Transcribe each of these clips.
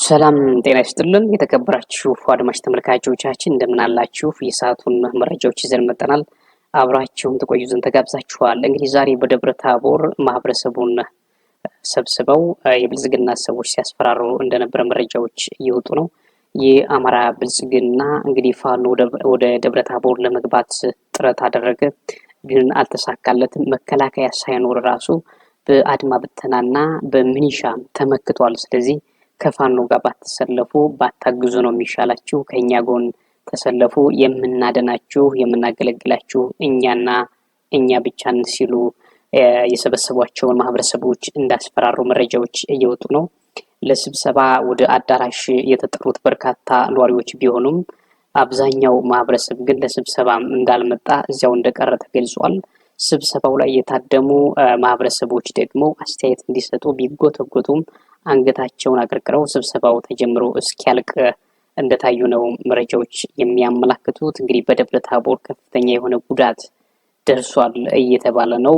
ሰላም ጤና ይስጥልን የተከበራችሁ አድማጭ ተመልካቾቻችን እንደምን አላችሁ? የሰዓቱን መረጃዎች ይዘን መጥተናል። አብራችሁን ተቆዩ ዘንድ ተጋብዛችኋል። እንግዲህ ዛሬ በደብረ ታቦር ማህበረሰቡን ሰብስበው የብልጽግና ሰዎች ሲያስፈራሩ እንደነበረ መረጃዎች እየወጡ ነው። የአማራ ብልጽግና እንግዲህ ፋኖ ወደ ደብረ ታቦር ለመግባት ጥረት አደረገ፣ ግን አልተሳካለትም። መከላከያ ሳይኖር ራሱ በአድማ ብተናና በሚኒሻ ተመክቷል። ስለዚህ ከፋኖ ጋር ባትሰለፉ ባታግዙ ነው የሚሻላችሁ። ከኛ ጎን ተሰለፉ፣ የምናደናችሁ የምናገለግላችሁ እኛና እኛ ብቻን ሲሉ የሰበሰቧቸውን ማህበረሰቦች እንዳስፈራሩ መረጃዎች እየወጡ ነው። ለስብሰባ ወደ አዳራሽ የተጠሩት በርካታ ነዋሪዎች ቢሆኑም አብዛኛው ማህበረሰብ ግን ለስብሰባ እንዳልመጣ እዚያው እንደቀረ ተገልጿል። ስብሰባው ላይ የታደሙ ማህበረሰቦች ደግሞ አስተያየት እንዲሰጡ ቢጎተጎቱም አንገታቸውን አቀርቅረው ስብሰባው ተጀምሮ እስኪያልቅ እንደታዩ ነው መረጃዎች የሚያመላክቱት። እንግዲህ በደብረ ታቦር ከፍተኛ የሆነ ጉዳት ደርሷል እየተባለ ነው።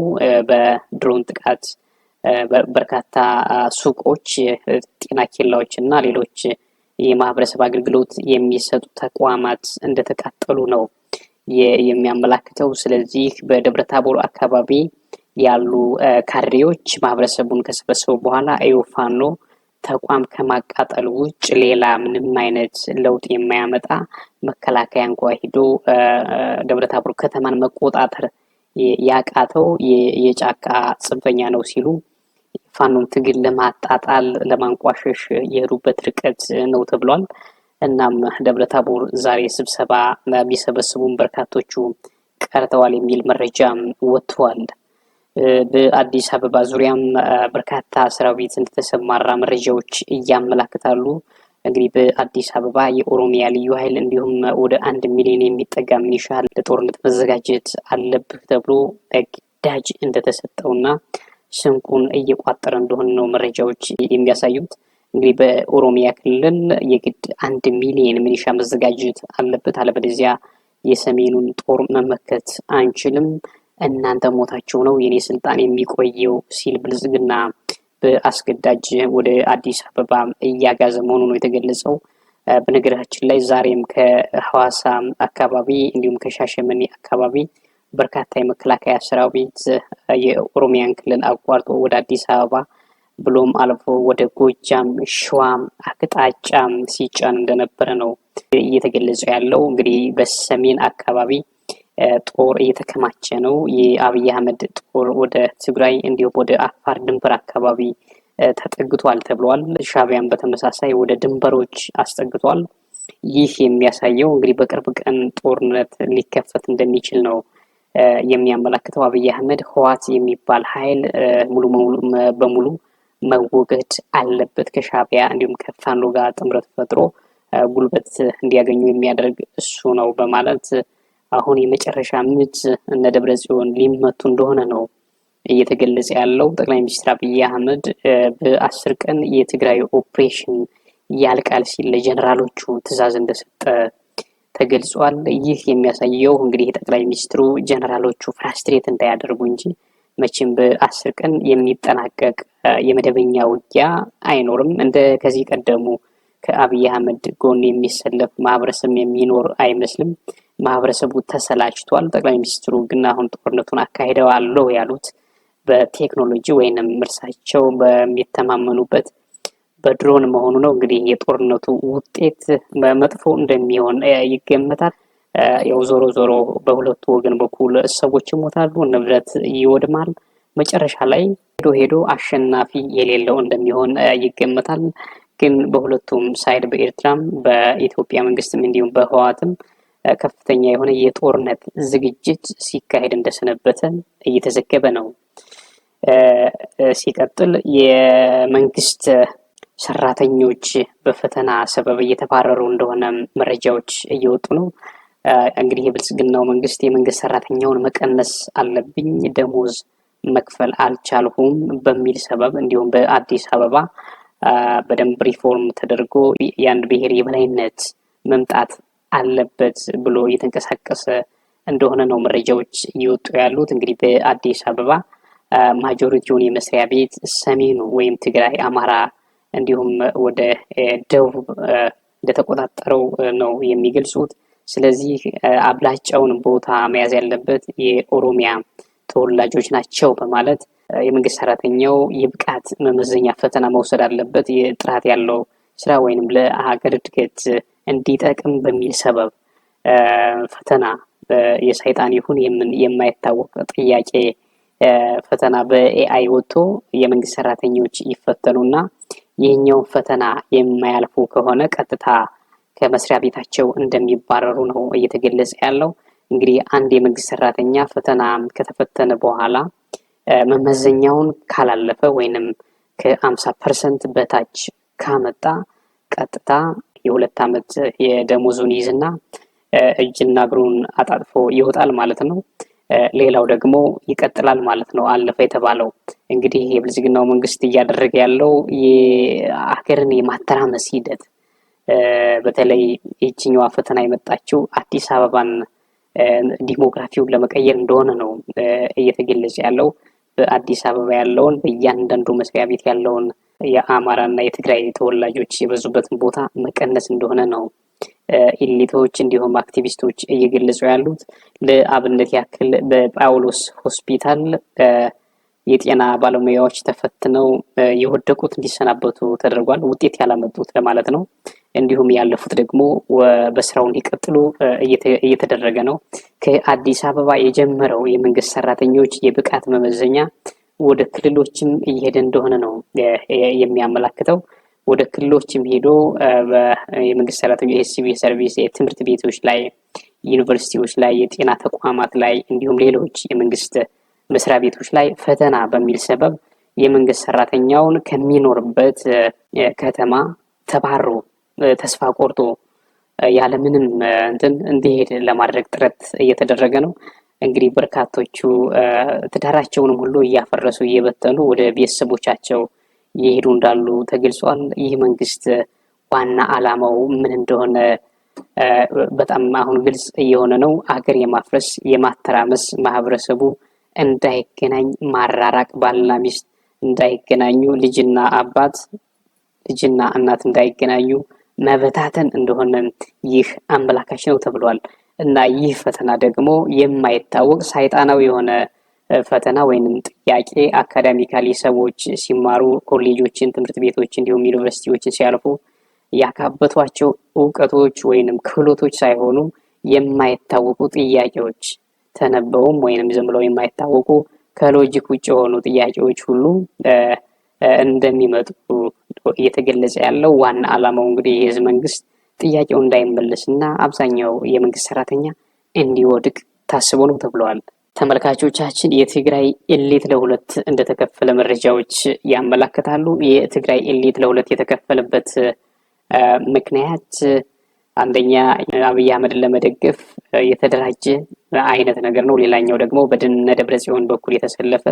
በድሮን ጥቃት በርካታ ሱቆች፣ ጤና ኬላዎች እና ሌሎች የማህበረሰብ አገልግሎት የሚሰጡ ተቋማት እንደተቃጠሉ ነው የሚያመላክተው። ስለዚህ በደብረ ታቦር አካባቢ ያሉ ካድሬዎች ማህበረሰቡን ከሰበሰቡ በኋላ ፋኖ ተቋም ከማቃጠል ውጭ ሌላ ምንም አይነት ለውጥ የማያመጣ መከላከያ እንኳ ሂዶ ደብረ ታቦር ከተማን መቆጣጠር ያቃተው የጫካ ጽንፈኛ ነው ሲሉ ፋኖን ትግል ለማጣጣል ለማንቋሸሽ የሄዱበት ርቀት ነው ተብሏል። እናም ደብረ ታቦር ዛሬ ስብሰባ ቢሰበስቡም በርካቶቹ ቀርተዋል የሚል መረጃም ወጥቷል። በአዲስ አበባ ዙሪያም በርካታ ሰራዊት እንደተሰማራ መረጃዎች እያመላክታሉ። እንግዲህ በአዲስ አበባ የኦሮሚያ ልዩ ኃይል እንዲሁም ወደ 1 ሚሊዮን የሚጠጋ ሚሊሻ ለጦርነት መዘጋጀት አለብህ ተብሎ ግዳጅ እንደተሰጠውና ስንቁን እየቋጠረ እንደሆነ ነው መረጃዎች የሚያሳዩት። እንግዲህ በኦሮሚያ ክልል የግድ 1 ሚሊዮን ሚሊሻ መዘጋጀት አለበት፣ አለበለዚያ የሰሜኑን ጦር መመከት አንችልም፣ እናንተ ሞታችሁ ነው የኔ ስልጣን የሚቆየው ሲል ብልጽግና በአስገዳጅ ወደ አዲስ አበባ እያጋዘ መሆኑ ነው የተገለጸው። በነገራችን ላይ ዛሬም ከሐዋሳ አካባቢ እንዲሁም ከሻሸመኔ አካባቢ በርካታ የመከላከያ ሰራዊት የኦሮሚያን ክልል አቋርጦ ወደ አዲስ አበባ ብሎም አልፎ ወደ ጎጃም፣ ሸዋም አቅጣጫም ሲጫን እንደነበረ ነው እየተገለጸ ያለው። እንግዲህ በሰሜን አካባቢ ጦር እየተከማቸ ነው። የአብይ አህመድ ጦር ወደ ትግራይ እንዲሁም ወደ አፋር ድንበር አካባቢ ተጠግቷል ተብሏል። ሻዕቢያን በተመሳሳይ ወደ ድንበሮች አስጠግቷል። ይህ የሚያሳየው እንግዲህ በቅርብ ቀን ጦርነት ሊከፈት እንደሚችል ነው የሚያመላክተው። አብይ አህመድ ህወሓት የሚባል ኃይል ሙሉ በሙሉ መወገድ አለበት፣ ከሻዕቢያ እንዲሁም ከፋኖ ጋር ጥምረት ፈጥሮ ጉልበት እንዲያገኙ የሚያደርግ እሱ ነው በማለት አሁን የመጨረሻ ምት እነ ደብረ ጽዮን ሊመቱ እንደሆነ ነው እየተገለጸ ያለው። ጠቅላይ ሚኒስትር አብይ አህመድ በ10 ቀን የትግራይ ኦፕሬሽን ያልቃል ሲል ለጀነራሎቹ ትዕዛዝ እንደሰጠ ተገልጿል። ይህ የሚያሳየው እንግዲህ ጠቅላይ ሚኒስትሩ ጀነራሎቹ ፍራስትሬት እንዳያደርጉ እንጂ መቼም በ10 ቀን የሚጠናቀቅ የመደበኛ ውጊያ አይኖርም። እንደ ከዚህ ቀደሙ ከአብይ አህመድ ጎን የሚሰለፍ ማህበረሰብ የሚኖር አይመስልም። ማህበረሰቡ ተሰላችቷል። ጠቅላይ ሚኒስትሩ ግን አሁን ጦርነቱን አካሂደዋለሁ ያሉት በቴክኖሎጂ ወይንም እርሳቸው በሚተማመኑበት በድሮን መሆኑ ነው። እንግዲህ የጦርነቱ ውጤት በመጥፎ እንደሚሆን ይገመታል። ያው ዞሮ ዞሮ በሁለቱ ወገን በኩል ሰዎች ይሞታሉ፣ ንብረት ይወድማል። መጨረሻ ላይ ሄዶ አሸናፊ የሌለው እንደሚሆን ይገመታል። ግን በሁለቱም ሳይድ በኤርትራም በኢትዮጵያ መንግስትም እንዲሁም በህወሓትም ከፍተኛ የሆነ የጦርነት ዝግጅት ሲካሄድ እንደሰነበተ እየተዘገበ ነው። ሲቀጥል የመንግስት ሰራተኞች በፈተና ሰበብ እየተባረሩ እንደሆነ መረጃዎች እየወጡ ነው። እንግዲህ የብልጽግናው መንግስት የመንግስት ሰራተኛውን መቀነስ አለብኝ፣ ደሞዝ መክፈል አልቻልሁም በሚል ሰበብ እንዲሁም በአዲስ አበባ በደንብ ሪፎርም ተደርጎ የአንድ ብሔር የበላይነት መምጣት አለበት ብሎ እየተንቀሳቀሰ እንደሆነ ነው መረጃዎች እየወጡ ያሉት። እንግዲህ በአዲስ አበባ ማጆሪቲውን የመስሪያ ቤት ሰሜኑ ወይም ትግራይ፣ አማራ እንዲሁም ወደ ደቡብ እንደተቆጣጠረው ነው የሚገልጹት። ስለዚህ አብላጫውን ቦታ መያዝ ያለበት የኦሮሚያ ተወላጆች ናቸው በማለት የመንግስት ሰራተኛው የብቃት መመዘኛ ፈተና መውሰድ አለበት የጥራት ያለው ስራ ወይንም ለሀገር እድገት እንዲጠቅም በሚል ሰበብ ፈተና የሰይጣን ይሁን የማይታወቅ ጥያቄ ፈተና በኤአይ ወጥቶ የመንግስት ሰራተኞች ይፈተኑና ይህኛው ፈተና የማያልፉ ከሆነ ቀጥታ ከመስሪያ ቤታቸው እንደሚባረሩ ነው እየተገለጸ ያለው። እንግዲህ አንድ የመንግስት ሰራተኛ ፈተና ከተፈተነ በኋላ መመዘኛውን ካላለፈ ወይንም ከ50% በታች ካመጣ ቀጥታ የ2 ዓመት የደሞዙን ይዝና እጅና እግሩን አጣጥፎ ይወጣል ማለት ነው። ሌላው ደግሞ ይቀጥላል ማለት ነው። አለፈ የተባለው እንግዲህ የብልጽግናው መንግስት እያደረገ ያለው የሀገርን የማተራመስ ሂደት በተለይ ይህችኛዋ ፈተና የመጣችው አዲስ አበባን ዲሞግራፊውን ለመቀየር እንደሆነ ነው እየተገለጸ ያለው። በአዲስ አበባ ያለውን በእያንዳንዱ መስሪያ ቤት ያለውን የአማራና የትግራይ ተወላጆች የበዙበትን ቦታ መቀነስ እንደሆነ ነው ኢሊቶች እንዲሁም አክቲቪስቶች እየገለጹ ያሉት። ለአብነት ያክል በጳውሎስ ሆስፒታል የጤና ባለሙያዎች ተፈትነው የወደቁት እንዲሰናበቱ ተደርጓል። ውጤት ያላመጡት ለማለት ነው። እንዲሁም ያለፉት ደግሞ በስራው እንዲቀጥሉ እየተደረገ ነው። ከአዲስ አበባ የጀመረው የመንግስት ሰራተኞች የብቃት መመዘኛ ወደ ክልሎችም እየሄደ እንደሆነ ነው የሚያመላክተው። ወደ ክልሎችም ሄዶ የመንግስት ሰራተኞች የሲቪል ሰርቪስ የትምህርት ቤቶች ላይ፣ ዩኒቨርሲቲዎች ላይ፣ የጤና ተቋማት ላይ እንዲሁም ሌሎች የመንግስት መስሪያ ቤቶች ላይ ፈተና በሚል ሰበብ የመንግስት ሰራተኛውን ከሚኖርበት ከተማ ተባሮ ተስፋ ቆርጦ ያለምንም እንትን እንዲሄድ ለማድረግ ጥረት እየተደረገ ነው። እንግዲህ በርካቶቹ ትዳራቸውንም ሁሉ እያፈረሱ እየበተኑ ወደ ቤተሰቦቻቸው እየሄዱ እንዳሉ ተገልጿል። ይህ መንግስት ዋና ዓላማው ምን እንደሆነ በጣም አሁን ግልጽ እየሆነ ነው። ሀገር የማፍረስ የማተራመስ፣ ማህበረሰቡ እንዳይገናኝ ማራራቅ፣ ባልና ሚስት እንዳይገናኙ፣ ልጅና አባት ልጅና እናት እንዳይገናኙ መበታተን እንደሆነ ይህ አመላካች ነው ተብሏል። እና ይህ ፈተና ደግሞ የማይታወቅ ሰይጣናዊ የሆነ ፈተና ወይንም ጥያቄ አካዳሚካሊ ሰዎች ሲማሩ ኮሌጆችን፣ ትምህርት ቤቶች እንዲሁም ዩኒቨርሲቲዎችን ሲያልፉ ያካበቷቸው እውቀቶች ወይንም ክህሎቶች ሳይሆኑ የማይታወቁ ጥያቄዎች ተነበውም ወይንም ዝም ብለው የማይታወቁ ከሎጂክ ውጭ የሆኑ ጥያቄዎች ሁሉ እንደሚመጡ እየተገለጸ ያለው። ዋና ዓላማው እንግዲህ የህዝብ መንግስት ጥያቄው እንዳይመለስ እና አብዛኛው የመንግስት ሰራተኛ እንዲወድቅ ታስቦ ነው ተብለዋል። ተመልካቾቻችን የትግራይ ኤሊት ለሁለት እንደተከፈለ መረጃዎች ያመላክታሉ። የትግራይ ኤሊት ለሁለት የተከፈለበት ምክንያት አንደኛ አብይ አህመድን ለመደገፍ የተደራጀ አይነት ነገር ነው። ሌላኛው ደግሞ በእነ ደብረጽዮን በኩል የተሰለፈ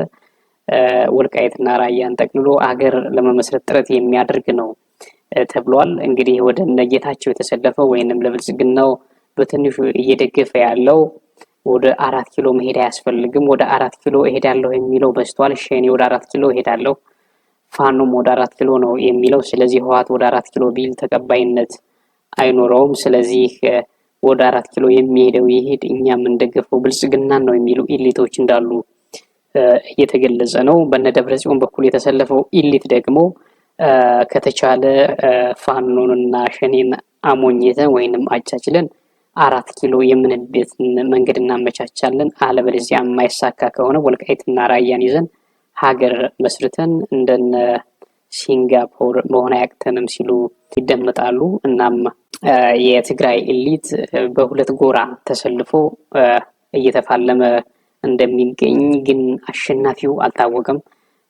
ወልቃይትና ራያን ጠቅልሎ አገር ለመመስረት ጥረት የሚያደርግ ነው ተብሏል። እንግዲህ ወደ እነጌታቸው የተሰለፈው ወይንም ለብልጽግናው በትንሹ እየደገፈ ያለው ወደ 4 ኪሎ መሄድ አያስፈልግም፣ ወደ 4 ኪሎ እሄዳለሁ የሚለው በዝቷል። ሸኔ ወደ 4 ኪሎ እሄዳለሁ፣ ፋኖም ወደ 4 ኪሎ ነው የሚለው። ስለዚህ ህወሓት ወደ 4 ኪሎ ቢል ተቀባይነት አይኖረውም። ስለዚህ ወደ 4 ኪሎ የሚሄደው ይሄድ፣ እኛም እንደገፈው ብልጽግናን ነው የሚሉ ኢሊቶች እንዳሉ እየተገለጸ ነው። በእነ ደብረጽዮን በኩል የተሰለፈው ኢሊት ደግሞ ከተቻለ ፋኖንና ሸኔን አሞኝተን ወይንም አቻችለን 4 ኪሎ የምንሄድበትን መንገድ እናመቻቻለን፣ አለበለዚያ የማይሳካ ከሆነ ወልቃይትና ራያን ይዘን ሀገር መስርተን እንደነ ሲንጋፖር መሆን አያቅተንም ሲሉ ይደመጣሉ። እናም የትግራይ ኤሊት በሁለት ጎራ ተሰልፎ እየተፋለመ እንደሚገኝ ግን አሸናፊው አልታወቀም።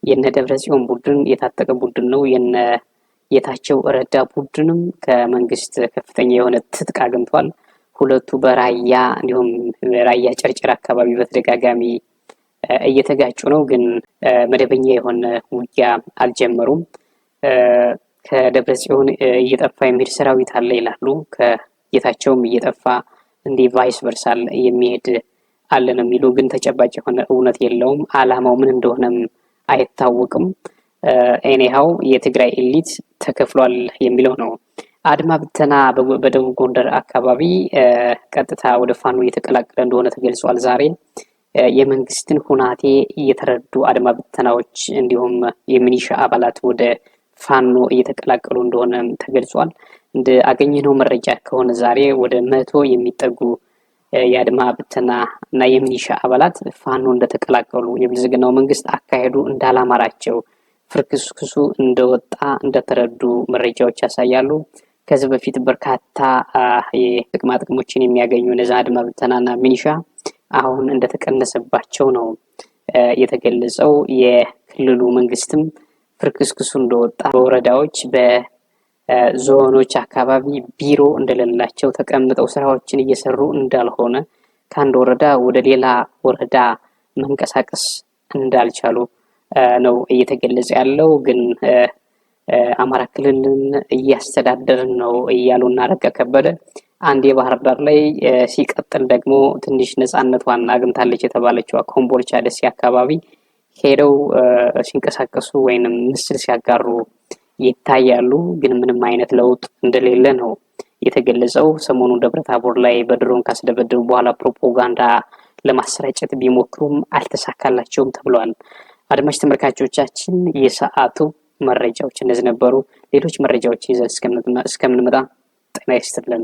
የነ ደብረጽዮን ቡድን የታጠቀ ቡድን ነው። የነ ጌታቸው ረዳ ቡድንም ከመንግስት ከፍተኛ የሆነ ትጥቅ አግኝቷል። ሁለቱ በራያ እንዲሁም ራያ ጨርጨር አካባቢ በተደጋጋሚ እየተጋጩ ነው። ግን መደበኛ የሆነ ውጊያ አልጀመሩም። ከደብረጽዮን እየጠፋ የሚሄድ ሰራዊት አለ ይላሉ። ከጌታቸውም እየጠፋ እንዲህ ቫይስ ቨርሳል የሚሄድ አለ ነው የሚሉ። ግን ተጨባጭ የሆነ እውነት የለውም። አላማው ምን እንደሆነም አይታወቅም። ኤኒሃው የትግራይ ኤሊት ተከፍሏል የሚለው ነው። አድማ ብተና በደቡብ ጎንደር አካባቢ ቀጥታ ወደ ፋኖ እየተቀላቀለ እንደሆነ ተገልጿል። ዛሬ የመንግስትን ሁናቴ እየተረዱ አድማ ብተናዎች እንዲሁም የሚኒሻ አባላት ወደ ፋኖ እየተቀላቀሉ እንደሆነ ተገልጿል። እንደ አገኘነው መረጃ ከሆነ ዛሬ ወደ 100 የሚጠጉ የአድማ ብተና እና የሚኒሻ አባላት ፋኖ እንደተቀላቀሉ የብልጽግናው መንግስት አካሄዱ እንዳላማራቸው ፍርክስክሱ እንደወጣ እንደተረዱ መረጃዎች ያሳያሉ። ከዚህ በፊት በርካታ የጥቅማ ጥቅሞችን የሚያገኙ እነዛ አድማ ብተናና ሚኒሻ አሁን እንደተቀነሰባቸው ነው የተገለጸው። የክልሉ መንግስትም ፍርክስክሱ እንደወጣ በወረዳዎች በዞኖች አካባቢ ቢሮ እንደሌላቸው ተቀምጠው ስራዎችን እየሰሩ እንዳልሆነ ከአንድ ወረዳ ወደ ሌላ ወረዳ መንቀሳቀስ እንዳልቻሉ ነው እየተገለጸ ያለው። ግን አማራ ክልልን እያስተዳደርን ነው እያሉና አረጋ ከበደ አንድ የባህር ዳር ላይ ሲቀጥል ደግሞ ትንሽ ነፃነቷን አግኝታለች የተባለችው ኮምቦልቻ ደሴ አካባቢ ሄደው ሲንቀሳቀሱ ወይንም ምስል ሲያጋሩ ይታያሉ። ግን ምንም አይነት ለውጥ እንደሌለ ነው የተገለጸው። ሰሞኑን ደብረታቦር ላይ በድሮን ካስደበደቡ በኋላ ፕሮፓጋንዳ ለማሰራጨት ቢሞክሩም አልተሳካላቸውም ተብሏል። አድማጭ ተመልካቾቻችን የሰዓቱ መረጃዎች እነዚህ ነበሩ። ሌሎች መረጃዎች ይዘን እስከምንመጣ ጤና ይስጥልን።